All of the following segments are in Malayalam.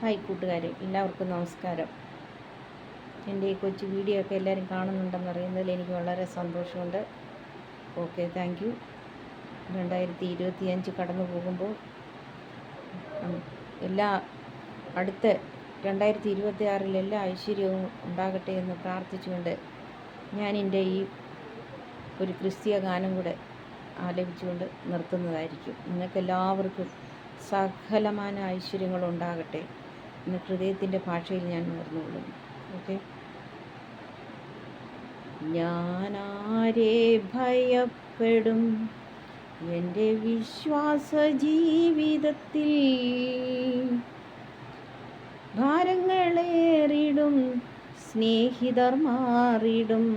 ഹായ് കൂട്ടുകാരെ, എല്ലാവർക്കും നമസ്കാരം. എൻ്റെ ഈ കൊച്ചു വീഡിയോ ഒക്കെ എല്ലാവരും കാണുന്നുണ്ടെന്ന് അറിയുന്നതിൽ എനിക്ക് വളരെ സന്തോഷമുണ്ട്. Okay, thank you. 2025 കടന്നു പോകുമ്പോൾ അടുത്ത 2026 എല്ലാ ഐശ്വര്യവും ഉണ്ടാകട്ടെ എന്ന് പ്രാർത്ഥിച്ചുകൊണ്ട് ഞാനെൻ്റെ ഈ ഒരു ക്രിസ്തീയ ഗാനം കൂടെ ആലപിച്ചുകൊണ്ട് നിർത്തുന്നതായിരിക്കും. നിങ്ങൾക്കെല്ലാവർക്കും സകലമാന ഐശ്വര്യങ്ങളുണ്ടാകട്ടെ എന്ന് ഹൃദയത്തിൻ്റെ ഭാഷയിൽ ഞാൻ നേർന്നുകൊള്ളുന്നു. ഓക്കെ. ഞാനാരെ ഭയപ്പെടും, എൻ്റെ വിശ്വാസ ജീവിതത്തിൽ ഭാരങ്ങളേറിടും സ്നേഹിതർ മാറിടും,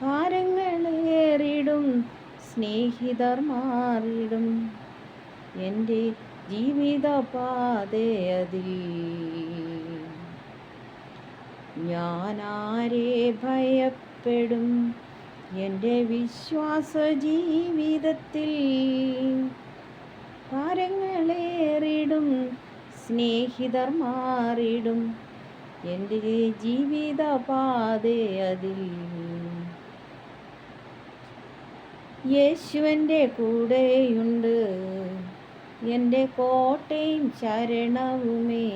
ഭാരങ്ങളേറിടും സ്നേഹിതർ മാറിടും എൻ്റെ ജീവിതപാതയതിൽ. ഞാനാരെ ഭയപ്പെടും, എൻ്റെ വിശ്വാസ ജീവിതത്തിൽ ഭാരങ്ങളേറിടും സ്നേഹിതർ മാറിടും എൻ്റെ ജീവിതപാതയതിൽ. യേശുവിൻ്റെ കൂടെയുണ്ട്, എൻ്റെ കോട്ടയും ശരണവുമേ.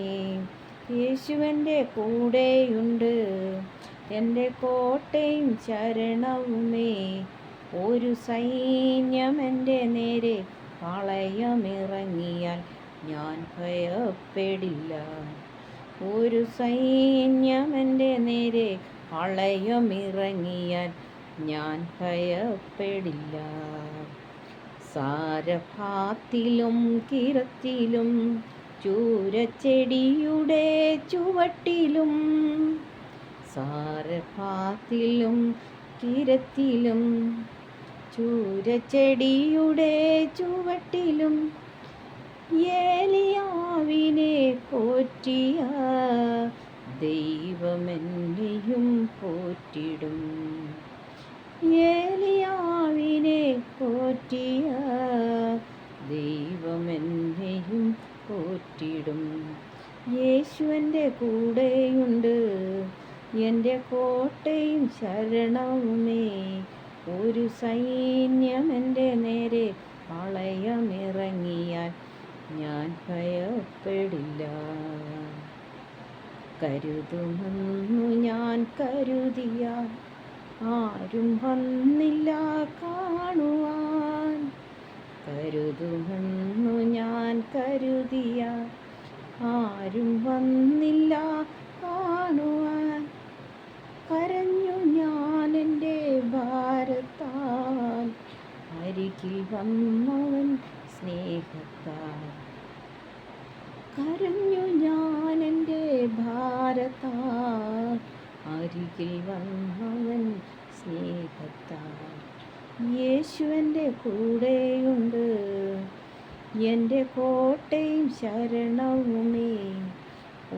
യേശുവിൻ്റെ കൂടെയുണ്ട്, എൻ്റെ കോട്ടയും ശരണവുമേ. ഒരു സൈന്യം എൻ്റെ നേരെ പാളയമിറങ്ങിയാൽ ഞാൻ ഭയപ്പെടില്ല. ഒരു സൈന്യം എൻ്റെ നേരെ പാളയമിറങ്ങിയാൽ ഞാൻ ഭയപ്പെടില്ല. സാരഭാത്തിലും കിരത്തിലും ചൂരച്ചെടിയുടെ ചുവട്ടിലും, സാരഭാത്തിലും കിരത്തിലും ചൂരച്ചെടിയുടെ ചുവട്ടിലും ഏലിയാവിനെ പോറ്റിയ ദൈവമെന്നെയും പോറ്റിടും. ഏലിയാവിനെ പോറ്റിയ ദൈവമെന്നെയും പോറ്റിടും. യേശുവിൻ്റെ കൂടെയുണ്ട്, എൻ്റെ കോട്ടയും ശരണവുമേ. ഒരു സൈന്യം എൻ്റെ നേരെ പാളയമിറങ്ങിയാൽ ഞാൻ ഭയപ്പെടില്ല. കരുതുമെന്നു ഞാൻ കരുതിയ ആരും വന്നില്ല കാണുവാൻ. കരുതുമെന്നു ഞാൻ കരുതിയ ആരും വന്നില്ല കാണുവാൻ. കരഞ്ഞു ഞാൻ എൻ്റെ ഭാരത്താൽ, അരികിൽ വന്നവൻ സ്നേഹത്താൽ. കരഞ്ഞു ഞാൻ എൻ്റെ ഭാരത്താൽ, അരികിൽ വന്നവൻ സ്നേഹത്താൽ. യേശുവിൻ്റെ കൂടെയുണ്ട്, എൻ്റെ കോട്ടയും ശരണവുമേ.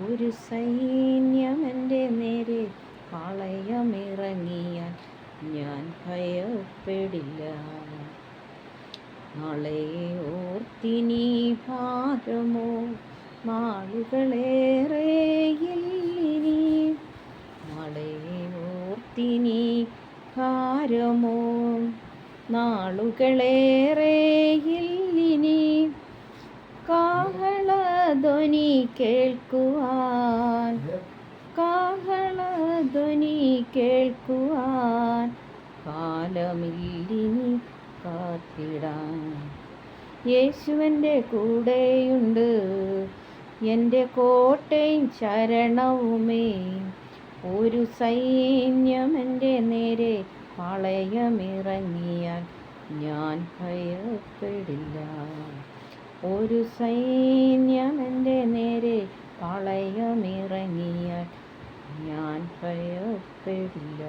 ഒരു സൈന്യം എൻ്റെ നേരെ പാളയമിറങ്ങിയാൽ ഞാൻ ഭയപ്പെടില്ല. നാളെ ഓർത്തിനി ഭാരമോ നാളുകളേറെയില്ലിനി. നാളെ ഓർത്തിനി ഭാരമോ നാളുകളേറെയില്ലിനി. കാഹളധ്വനി കേൾക്കുവാൻ, കാഹളധ്വനി കേൾക്കുവാൻ കാലമില്ലിനി കാത്തിടാൻ. യേശുവിൻ്റെ കൂടെയുണ്ട്, എൻ്റെ കോട്ടയും ശരണവുമേ. ഒരു സൈന്യം എൻ്റെ നേരെ പാളയമിറങ്ങിയാൽ ഞാൻ ഭയപ്പെടില്ല. ഒരു സൈന്യം എൻ്റെ നേരെ പാളയമിറങ്ങിയാൽ ഞാൻ ഭയപ്പെടില്ല.